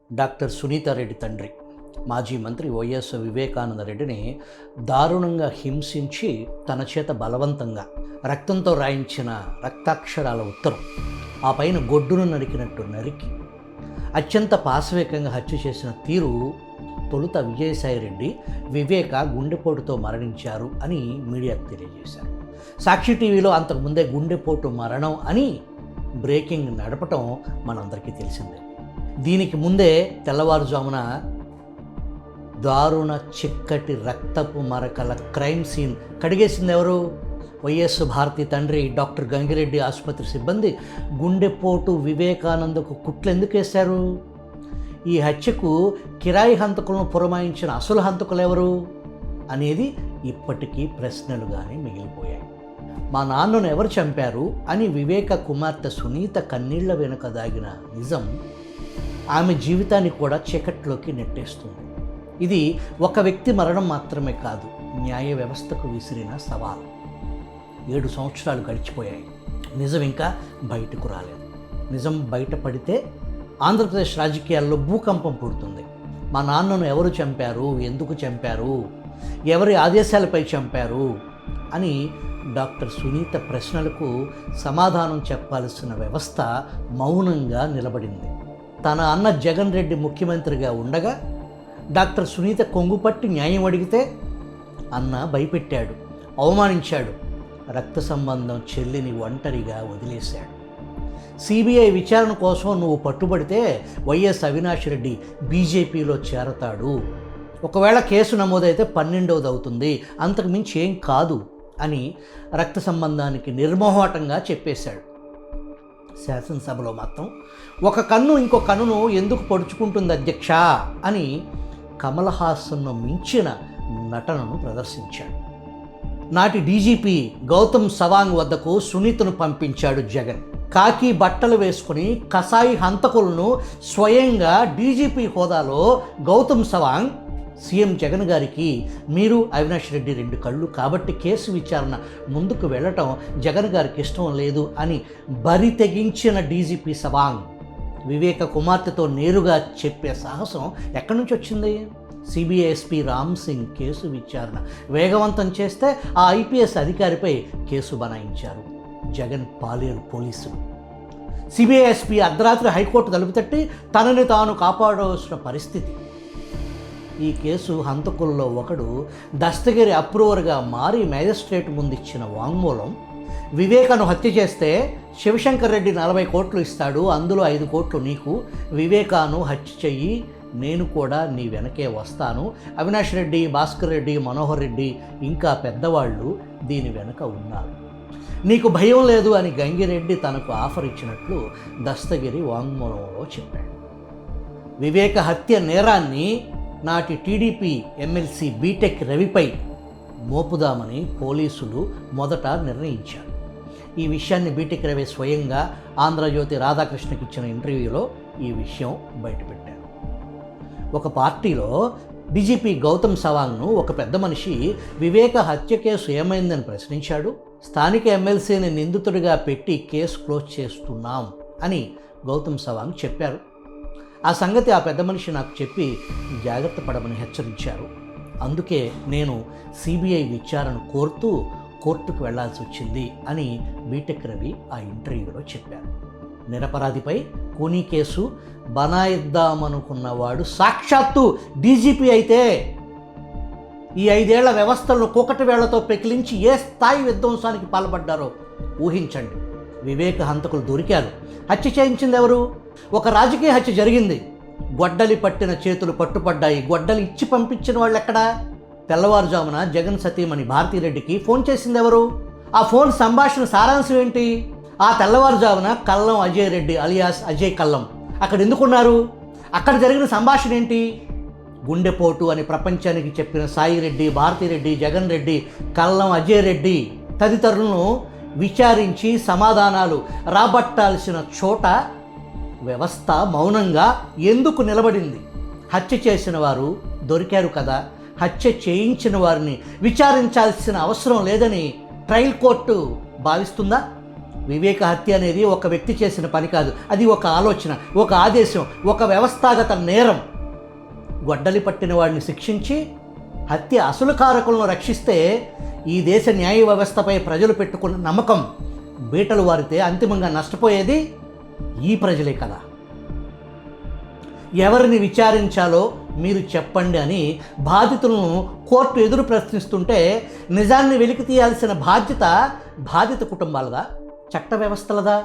Doctor Sunitha Reddy తండ్రి మాజీ మంత్రి వైఎస్ వివేకానంద రెడ్డిని దారుణంగా హింసించి తన చేత బలవంతంగా రక్తంతో రాయించిన రక్తాక్షరాల ఉత్తరం, ఆ పైన గొడ్డును నరికినట్టు నరికి అత్యంత పాశవికంగా హత్య చేసిన తీరు తొలుత విజయసాయిరెడ్డి వివేక గుండెపోటుతో మరణించారు అని మీడియాకు తెలియజేశారు. సాక్షి టీవీలో అంతకుముందే గుండెపోటు మరణం అని బ్రేకింగ్ నడపటం మనందరికీ తెలిసిందే. దీనికి ముందే తెల్లవారుజామున దారుణ చిక్కటి రక్తపు మరకల క్రైమ్ సీన్ కడిగేసింది ఎవరు? వైఎస్ భారతి తండ్రి డాక్టర్ గంగిరెడ్డి ఆసుపత్రి సిబ్బంది గుండెపోటు వివేకానందకు కుట్లు ఎందుకు వేశారు? ఈ హత్యకు కిరాయి హంతకులను పురమాయించిన అసలు హంతకులు ఎవరు అనేది ఇప్పటికీ ప్రశ్నలుగానే మిగిలిపోయాయి. మా నాన్నను ఎవరు చంపారు అని వివేక కుమార్తె సునీత కన్నీళ్ల వెనుక దాగిన నిజం ఆమె జీవితాన్ని కూడా చీకట్లోకి నెట్టేస్తుంది. ఇది ఒక వ్యక్తి మరణం మాత్రమే కాదు, న్యాయ వ్యవస్థకు విసిరిన సవాల్. 7 సంవత్సరాలు గడిచిపోయాయి, నిజం ఇంకా బయటకు రాలేదు. నిజం బయటపడితే ఆంధ్రప్రదేశ్ రాజకీయాల్లో భూకంపం పుడుతుంది. మా నాన్నను ఎవరు చంపారు, ఎందుకు చంపారు, ఎవరి ఆదేశాలపై చంపారు అని డాక్టర్ సునీత ప్రశ్నలకు సమాధానం చెప్పాల్సిన వ్యవస్థ మౌనంగా నిలబడింది. తన అన్న జగన్ రెడ్డి ముఖ్యమంత్రిగా ఉండగా డాక్టర్ సునీత కొంగుపట్టి న్యాయం అడిగితే అన్న భయపెట్టాడు, అవమానించాడు, రక్త సంబంధం చెల్లిని ఒంటరిగా వదిలేశాడు. సిబిఐ విచారణ కోసం నువ్వు పట్టుబడితే వైఎస్ అవినాష్ రెడ్డి బీజేపీలో చేరతాడు, ఒకవేళ కేసు నమోదైతే 12వది అవుతుంది, అంతకు మించి ఏం కాదు అని రక్త సంబంధానికి నిర్మోహటంగా చెప్పేశాడు. శాసనసభలో మాత్రం ఒక కన్ను ఇంకో కన్నును ఎందుకు పొడుచుకుంటుంది అధ్యక్ష అని కమల్ హాసన్ను మించిన నటనను ప్రదర్శించాడు. నాటి డీజీపీ గౌతమ్ సవాంగ్ వద్దకు సునీతను పంపించాడు జగన్. కాకి బట్టలు వేసుకుని కసాయి హంతకులను స్వయంగా డీజీపీ హోదాలో గౌతమ్ సవాంగ్ సీఎం జగన్ గారికి మీరు అవినాష్ రెడ్డి 2 కళ్ళు కాబట్టి కేసు విచారణ ముందుకు వెళ్ళటం జగన్ గారికి ఇష్టం లేదు అని బరి తెగించిన డీజీపీ సవాంగ్ వివేక కుమార్తెతో నేరుగా చెప్పే సాహసం ఎక్కడి నుంచి వచ్చింది? CBI SP Ram Singh case విచారణ వేగవంతం చేస్తే ఆ ఐపీఎస్ అధికారిపై కేసు బనాయించారు జగన్ పాలేరు పోలీసులు. సిబిఐ ఎస్పీ అర్ధరాత్రి హైకోర్టు తలుపు తట్టి తనని తాను కాపాడవలసిన పరిస్థితి. ఈ కేసు హంతకుల్లో ఒకడు దస్తగిరి అప్రూవర్గా మారి మేజిస్ట్రేట్ ముందిచ్చిన వాంగ్మూలం వివేకను హత్య చేస్తే శివశంకర్ రెడ్డి 40 కోట్లు ఇస్తాడు, అందులో 5 కోట్లు నీకు, వివేకాను హత్య చెయ్యి, నేను కూడా నీ వెనకే వస్తాను, అవినాష్ రెడ్డి, భాస్కర్ రెడ్డి, మనోహర్ రెడ్డి ఇంకా పెద్దవాళ్ళు దీని వెనుక ఉన్నారు, నీకు భయం లేదు అని గంగిరెడ్డి తనకు ఆఫర్ ఇచ్చినట్లు దస్తగిరి వాంగ్మూలంలో చెప్పాడు. వివేక హత్య నేరాన్ని నాటి టీడీపీ ఎమ్మెల్సీ బీటెక్ రవిపై మోపుదామని పోలీసులు మొదట నిర్ణయించారు. ఈ విషయాన్ని బీటెక్ రవి స్వయంగా ఆంధ్రజ్యోతి రాధాకృష్ణకి ఇచ్చిన ఇంటర్వ్యూలో ఈ విషయం బయటపెట్టారు. ఒక పార్టీలో డీజీపీ గౌతమ్ సవాంగ్ను ఒక పెద్ద మనిషి వివేక హత్య కేసు ఏమైందని ప్రశ్నించాడు. స్థానిక ఎమ్మెల్సీని నిందితుడిగా పెట్టి కేసు క్లోజ్ చేస్తున్నాం అని గౌతమ్ సవాంగ్ చెప్పారు. ఆ సంగతి ఆ పెద్ద మనిషి నాకు చెప్పి జాగ్రత్త పడమని హెచ్చరించారు. అందుకే నేను సిబిఐ విచారణ కోరుతూ కోర్టుకు వెళ్లాల్సి వచ్చింది అని బీటెక్ రవి ఆ ఇంటర్వ్యూలో చెప్పారు. నిరపరాధిపై కూనీ కేసు బనాయిద్దామనుకున్నవాడు సాక్షాత్తు డీజీపీ అయితే ఈ 5 ఏళ్ల వ్యవస్థలను కూకటి వేళ్లతో పెకిలించి ఏ స్థాయి విధ్వంసానికి పాల్పడ్డారో ఊహించండి. వివేక హంతకులు దొరికారు, హత్య చేయించింది ఎవరు? ఒక రాజకీయ హత్య జరిగింది, గొడ్డలి పట్టిన చేతులు పట్టుపడ్డాయి, గొడ్డలి ఇచ్చి పంపించిన వాళ్ళు ఎక్కడా? తెల్లవారుజామున జగన్ సతీమణి భారతిరెడ్డికి ఫోన్ చేసింది ఎవరు? ఆ ఫోన్ సంభాషణ సారాంశం ఏంటి? ఆ తెల్లవారుజామున కల్లం అజయ్ రెడ్డి అలియాస్ అజయ్ కల్లం అక్కడ ఎందుకున్నారు? అక్కడ జరిగిన సంభాషణ ఏంటి? గుండెపోటు అని ప్రపంచానికి చెప్పిన సాయిరెడ్డి, భారతిరెడ్డి, జగన్ రెడ్డి, కల్లం అజయ్ రెడ్డి తదితరులను విచారించి సమాధానాలు రాబట్టాల్సిన చోట వ్యవస్థ మౌనంగా ఎందుకు నిలబడింది? హత్య చేసిన వారు దొరికారు కదా, హత్య చేయించిన వారిని విచారించాల్సిన అవసరం లేదని ట్రయల్ కోర్టు భావిస్తుందా? వివేక హత్య అనేది ఒక వ్యక్తి చేసిన పని కాదు, అది ఒక ఆలోచన, ఒక ఆదేశం, ఒక వ్యవస్థాగత నేరం. గొడ్డలి పట్టిన వాడిని శిక్షించి హత్య అసలు కారకులను రక్షిస్తే ఈ దేశ న్యాయ వ్యవస్థపై ప్రజలు పెట్టుకున్న నమ్మకం బీటలు వారితే అంతిమంగా నష్టపోయేది ఈ ప్రజలే కదా. ఎవరిని విచారించాలో మీరు చెప్పండి అని బాధితులను కోర్టు ఎదురు ప్రశ్నిస్తుంటే నిజాన్ని వెలికి తీయాల్సిన బాధ్యత బాధిత కుటుంబాలదా, చట్ట వ్యవస్థలదా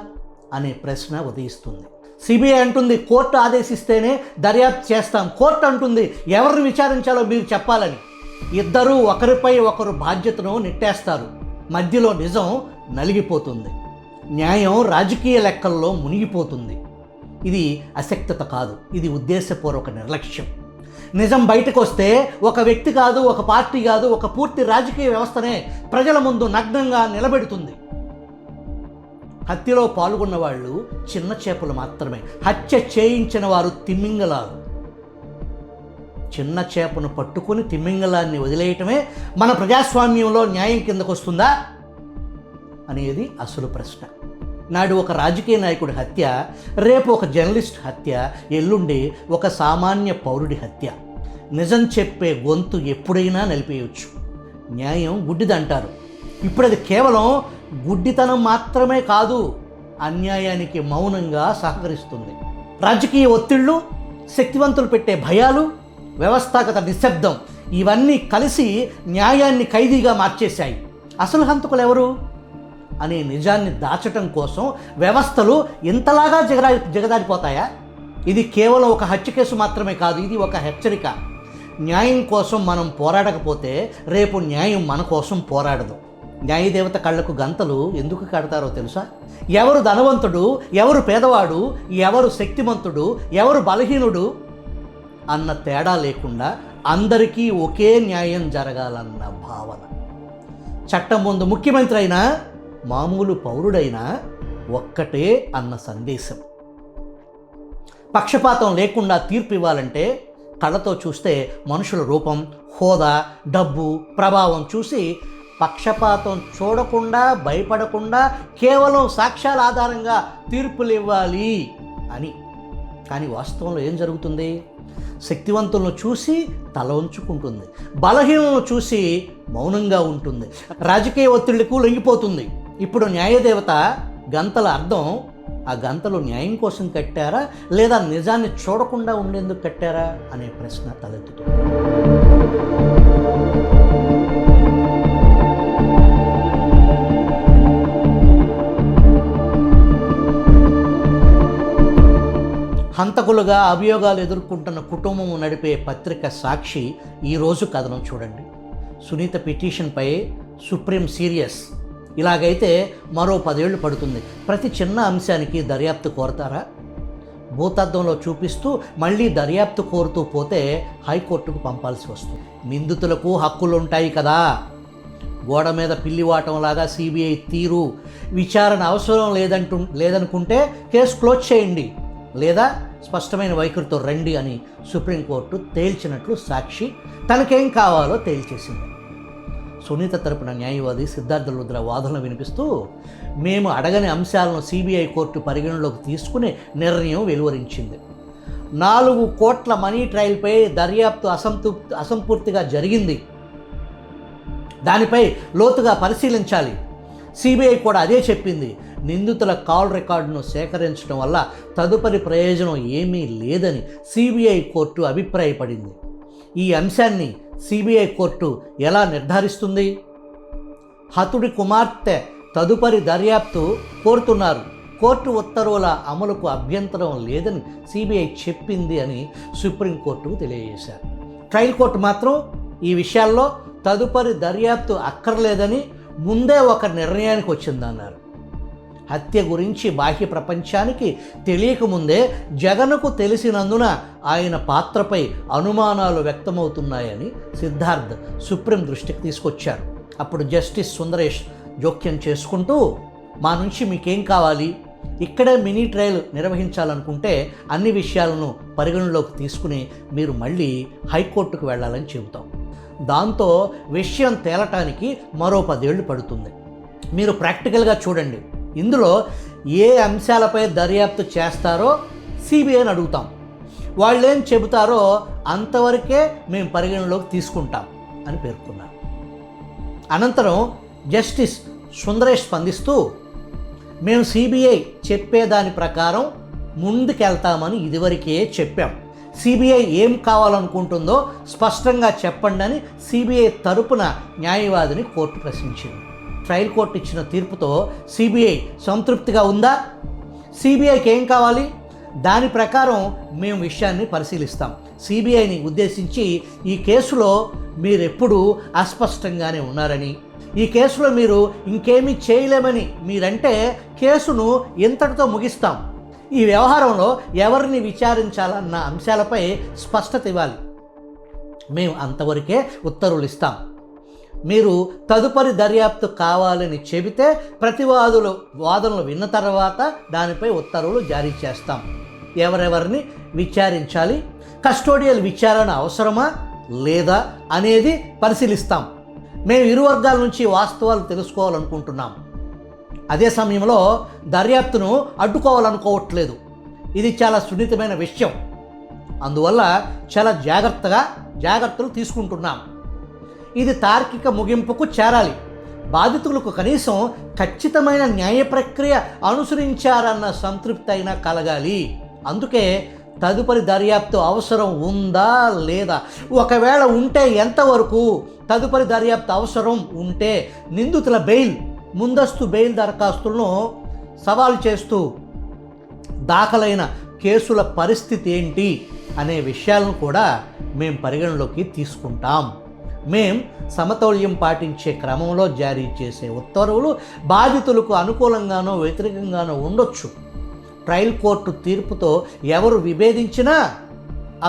అనే ప్రశ్న ఉదయిస్తుంది. సిబిఐ అంటుంది కోర్టు ఆదేశిస్తేనే దర్యాప్తు చేస్తాం, కోర్టు అంటుంది ఎవరిని విచారించాలో మీరు చెప్పాలని. ఇద్దరూ ఒకరిపై ఒకరు బాధ్యతను నెట్టేస్తారు, మధ్యలో నిజం నలిగిపోతుంది, న్యాయం రాజకీయ లెక్కల్లో మునిగిపోతుంది. ఇది అశక్తత కాదు, ఇది ఉద్దేశపూర్వక నిర్లక్ష్యం. నిజం బయటకు వస్తే ఒక వ్యక్తి కాదు, ఒక పార్టీ కాదు, ఒక పూర్తి రాజకీయ వ్యవస్థనే ప్రజల ముందు నగ్నంగా నిలబెడుతుంది. హత్యలో పాల్గొన్న వాళ్ళు చిన్న చేపలు మాత్రమే, హత్య చేయించిన వారు తిమ్మింగలాలు. చిన్న చేపను పట్టుకుని తిమ్మింగలాన్ని వదిలేయటమే మన ప్రజాస్వామ్యంలో న్యాయం కిందకు వస్తుందా అనేది అసలు ప్రశ్న. నాడు ఒక రాజకీయ నాయకుడి హత్య, రేపు ఒక జర్నలిస్ట్ హత్య, ఎల్లుండి ఒక సామాన్య పౌరుడి హత్య. నిజం చెప్పే గొంతు ఎప్పుడైనా నిలిపేయవచ్చు. న్యాయం గుడ్డిదంటారు, ఇప్పుడు అది కేవలం గుడ్డితనం మాత్రమే కాదు, అన్యాయానికి మౌనంగా సహకరిస్తుంది. రాజకీయ ఒత్తిళ్లు, శక్తివంతులు పెట్టే భయాలు, వ్యవస్థాగత నిశ్శబ్దం ఇవన్నీ కలిసి న్యాయాన్ని ఖైదీగా మార్చేశాయి. అసలు హంతకులు ఎవరు అనే నిజాన్ని దాచటం కోసం వ్యవస్థలు ఇంతలాగా జగదారిపోతాయా? ఇది కేవలం ఒక హత్య కేసు మాత్రమే కాదు, ఇది ఒక హెచ్చరిక. న్యాయం కోసం మనం పోరాడకపోతే రేపు న్యాయం మన కోసం పోరాడదు. న్యాయదేవత కళ్ళకు గంతలు ఎందుకు కడతారో తెలుసా? ఎవరు ధనవంతుడు, ఎవరు పేదవాడు, ఎవరు శక్తిమంతుడు, ఎవరు బలహీనుడు అన్న తేడా లేకుండా అందరికీ ఒకే న్యాయం జరగాలన్న భావన. చట్టం ముందు ముఖ్యమంత్రి అయినా మామూలు పౌరుడైనా ఒక్కటే అన్న సందేశం. పక్షపాతం లేకుండా తీర్పు ఇవ్వాలంటే కళ్ళతో చూస్తే మనుషుల రూపం, హోదా, డబ్బు, ప్రభావం చూసి పక్షపాతం చూడకుండా, భయపడకుండా కేవలం సాక్ష్యాల ఆధారంగా తీర్పులు ఇవ్వాలి అని. కానీ వాస్తవంలో ఏం జరుగుతుంది? శక్తివంతులను చూసి తల ఉంచుకుంటుంది, బలహీనలను చూసి మౌనంగా ఉంటుంది, రాజకీయ ఒత్తిళ్లకు లొంగిపోతుంది. ఇప్పుడు న్యాయదేవత గంతల అర్థం, ఆ గంతలు న్యాయం కోసం కట్టారా లేదా నిజాన్ని చూడకుండా ఉండేందుకు కట్టారా అనే ప్రశ్న తలెత్తుతుంది. హంతకులుగా అభియోగాలు ఎదుర్కొంటున్న కుటుంబం నడిపే పత్రిక సాక్షి ఈరోజు కథనం చూడండి. సునీత పిటిషన్పై సుప్రీం సీరియస్. ఇలాగైతే మరో 10 ఏళ్ళు పడుతుంది. ప్రతి చిన్న అంశానికి దర్యాప్తు కోరతారా? భూతద్దంలో చూపిస్తూ మళ్ళీ దర్యాప్తు కోరుతూ పోతే హైకోర్టుకు పంపాల్సి వస్తుంది. నిందితులకు హక్కులుంటాయి కదా. గోడ మీద పిల్లివాటంలాగా సిబిఐ తీరు, విచారణ అవసరం లేదనుకుంటే కేసు క్లోజ్ చేయండి, లేదా స్పష్టమైన వైఖరితో రండి అని సుప్రీంకోర్టు తేల్చినట్లు సాక్షి తనకేం కావాలో తేల్చేసింది. సునీత తరపున న్యాయవాది సిద్ధార్థ లుద్ర వాదనలు వినిపిస్తూ, మేము అడగని అంశాలను సిబిఐ కోర్టు పరిగణలోకి తీసుకుని నిర్ణయం వెలువరించింది. 4 కోట్ల మనీ ట్రయల్పై దర్యాప్తు అసంపూర్తిగా జరిగింది, దానిపై లోతుగా పరిశీలించాలి. సిబిఐ కూడా అదే చెప్పింది. నిందితుల కాల్ రికార్డును సేకరించడం వల్ల తదుపరి ప్రయోజనం ఏమీ లేదని సిబిఐ కోర్టు అభిప్రాయపడింది. ఈ అంశాన్ని సిబిఐ కోర్టు ఎలా నిర్ధారిస్తుంది? హతుడి కుమార్తె తదుపరి దర్యాప్తు కోరుతున్నారు. కోర్టు ఉత్తర్వుల అమలుకు అభ్యంతరం లేదని సిబిఐ చెప్పింది అని సుప్రీంకోర్టుకు తెలియజేశారు. ట్రయల్ కోర్టు మాత్రం ఈ విషయాల్లో తదుపరి దర్యాప్తు అక్కర్లేదని ముందే ఒక నిర్ణయానికి వచ్చిందన్నారు. హత్య గురించి బాహ్య ప్రపంచానికి తెలియకముందే జగన్కు తెలిసినందున ఆయన పాత్రపై అనుమానాలు వ్యక్తమవుతున్నాయని సిద్ధార్థ్ సుప్రీం దృష్టికి తీసుకొచ్చారు. అప్పుడు జస్టిస్ సుందరేష్ జోక్యం చేసుకుంటూ, మా నుంచి మీకేం కావాలి, ఇక్కడే మినీ ట్రయల్ నిర్వహించాలనుకుంటే అన్ని విషయాలను పరిగణలోకి తీసుకుని మీరు మళ్ళీ హైకోర్టుకు వెళ్ళాలని చెబుతాం. దాంతో విషయం తేలటానికి మరో 10 ఏళ్ళు పడుతుంది. మీరు ప్రాక్టికల్గా చూడండి. ఇందులో ఏ అంశాలపై దర్యాప్తు చేస్తారో సిబిఐని అడుగుతాం. వాళ్ళు ఏం చెబుతారో అంతవరకే మేము పరిగణలోకి తీసుకుంటాం అని పేర్కొన్నారు. అనంతరం జస్టిస్ సుందరేష్ స్పందిస్తూ, మేము సిబిఐ చెప్పేదాని ప్రకారం ముందుకెళ్తామని ఇదివరకే చెప్పాం. సిబిఐ ఏం కావాలనుకుంటుందో స్పష్టంగా చెప్పండి అని సిబిఐ తరపున న్యాయవాదిని కోర్టు ప్రశ్నించింది. ట్రయల్ కోర్టు ఇచ్చిన తీర్పుతో సిబిఐ సంతృప్తిగా ఉందా? సిబిఐకి ఏం కావాలి? దాని ప్రకారం మేము విషయాన్ని పరిశీలిస్తాం. సిబిఐని ఉద్దేశించి, ఈ కేసులో మీరెప్పుడూ అస్పష్టంగానే ఉన్నారని, ఈ కేసులో మీరు ఇంకేమీ చేయలేమని మీరంటే కేసును ఇంతటితో ముగిస్తాం. ఈ వ్యవహారంలో ఎవరిని విచారించాలన్న అంశాలపై స్పష్టత ఇవ్వాలి. మేము అంతవరకే ఉత్తర్వులు ఇస్తాం. మీరు తదుపరి దర్యాప్తు కావాలని చెబితే ప్రతివాదులు వాదనలు విన్న తర్వాత దానిపై ఉత్తర్వులు జారీ చేస్తాం. ఎవరెవరిని విచారించాలి, కస్టోడియల్ విచారణ అవసరమా లేదా అనేది పరిశీలిస్తాం. మేము ఇరు వర్గాల నుంచి వాస్తవాలు తెలుసుకోవాలనుకుంటున్నాం. అదే సమయంలో దర్యాప్తును అడ్డుకోవాలనుకోవట్లేదు. ఇది చాలా సున్నితమైన విషయం. అందువల్ల చాలా జాగ్రత్తలు తీసుకుంటున్నాం. ఇది తార్కిక ముగింపుకు చేరాలి. బాధితులకు కనీసం ఖచ్చితమైన న్యాయ ప్రక్రియ అనుసరించారన్న సంతృప్తి అయినా కలగాలి. అందుకే తదుపరి దర్యాప్తు అవసరం ఉందా లేదా, ఒకవేళ ఉంటే ఎంతవరకు, తదుపరి దర్యాప్తు అవసరం ఉంటే నిందితుల బెయిల్, ముందస్తు బెయిల్ దరఖాస్తులను సవాలు చేస్తూ దాఖలైన కేసుల పరిస్థితి ఏంటి అనే విషయాలను కూడా మేము పరిగణలోకి తీసుకుంటాం. మేం సమతౌల్యం పాటించే క్రమంలో జారీ చేసే ఉత్తర్వులు బాధితులకు అనుకూలంగానో వ్యతిరేకంగానో ఉండొచ్చు. ట్రయల్ కోర్టు తీర్పుతో ఎవరు విభేదించినా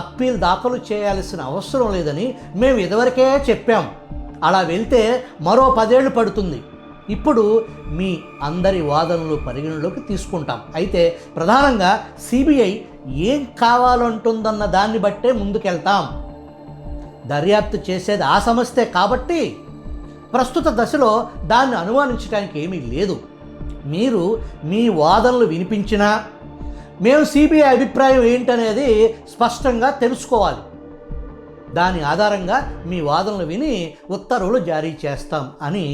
అప్పీల్ దాఖలు చేయాల్సిన అవసరం లేదని మేము ఇదివరకే చెప్పాం. అలా వెళ్తే మరో 10 ఏళ్ళు పడుతుంది. ఇప్పుడు మీ అందరి వాదనలు పరిగణలోకి తీసుకుంటాం. అయితే ప్రధానంగా సిబిఐ ఏం కావాలంటుందన్న దాన్ని బట్టే ముందుకెళ్తాం. దర్యాప్తు చేసేది ఆ సంస్థే కాబట్టి ప్రస్తుత దశలో దాన్ని అనుమానించడానికి ఏమీ లేదు. మీరు మీ వాదనలు వినిపించినా మేము సిబిఐ అభిప్రాయం ఏంటనేది స్పష్టంగా తెలుసుకోవాలి. దాని ఆధారంగా మీ వాదనలు విని ఉత్తర్వులు జారీ చేస్తాం అని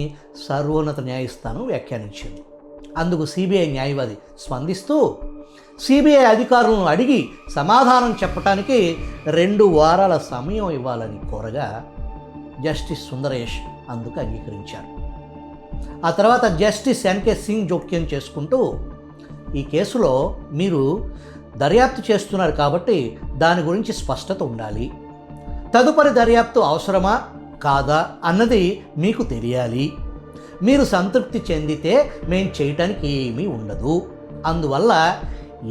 సర్వోన్నత న్యాయస్థానం వ్యాఖ్యానించింది. అందుకు సిబిఐ న్యాయవాది స్పందిస్తూ, సిబిఐ అధికారులను అడిగి సమాధానం చెప్పడానికి 2 వారాల సమయం ఇవ్వాలని కోరగా జస్టిస్ సుందరేష్ అందుకు అంగీకరించారు. ఆ తర్వాత జస్టిస్ ఎన్కే సింగ్ జోక్యం చేసుకుంటూ, ఈ కేసులో మీరు దర్యాప్తు చేస్తున్నారు కాబట్టి దాని గురించి స్పష్టత ఉండాలి. తదుపరి దర్యాప్తు అవసరమా కాదా అన్నది మీకు తెలియాలి. మీరు సంతృప్తి చెందితే మేం చేయటానికి ఏమీ ఉండదు. అందువల్ల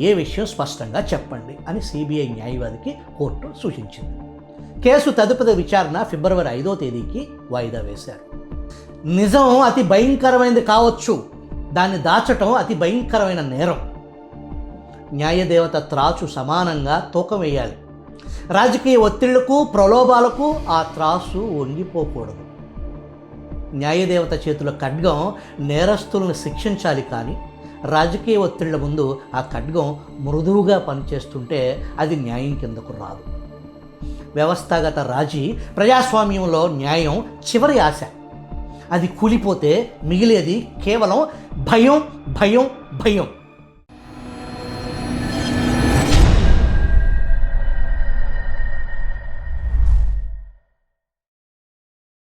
ఏ విషయం స్పష్టంగా చెప్పండి అని సిబిఐ న్యాయవాదికి కోర్టు సూచించింది. కేసు తదుపరి విచారణ ఫిబ్రవరి 5వ తేదీకి వాయిదా వేశారు. నిజం అతి భయంకరమైనది కావచ్చు, దాన్ని దాచటం అతి భయంకరమైన నేరం. న్యాయదేవత త్రాచు సమానంగా తూకం వేయాలి. రాజకీయ ఒత్తిళ్లకు, ప్రలోభాలకు ఆ త్రాసు వంగిపోకూడదు. న్యాయదేవత చేతుల ఖడ్గం నేరస్తులను శిక్షించాలి, కానీ రాజకీయ ఒత్తిళ్ల ముందు ఆ ఖడ్గం మృదువుగా పనిచేస్తుంటే అది న్యాయం కిందకు రాదు. వ్యవస్థాగత రాజీ ప్రజాస్వామ్యంలో న్యాయం చివరి ఆశ. అది కూలిపోతే మిగిలేది కేవలం భయం భయం భయం.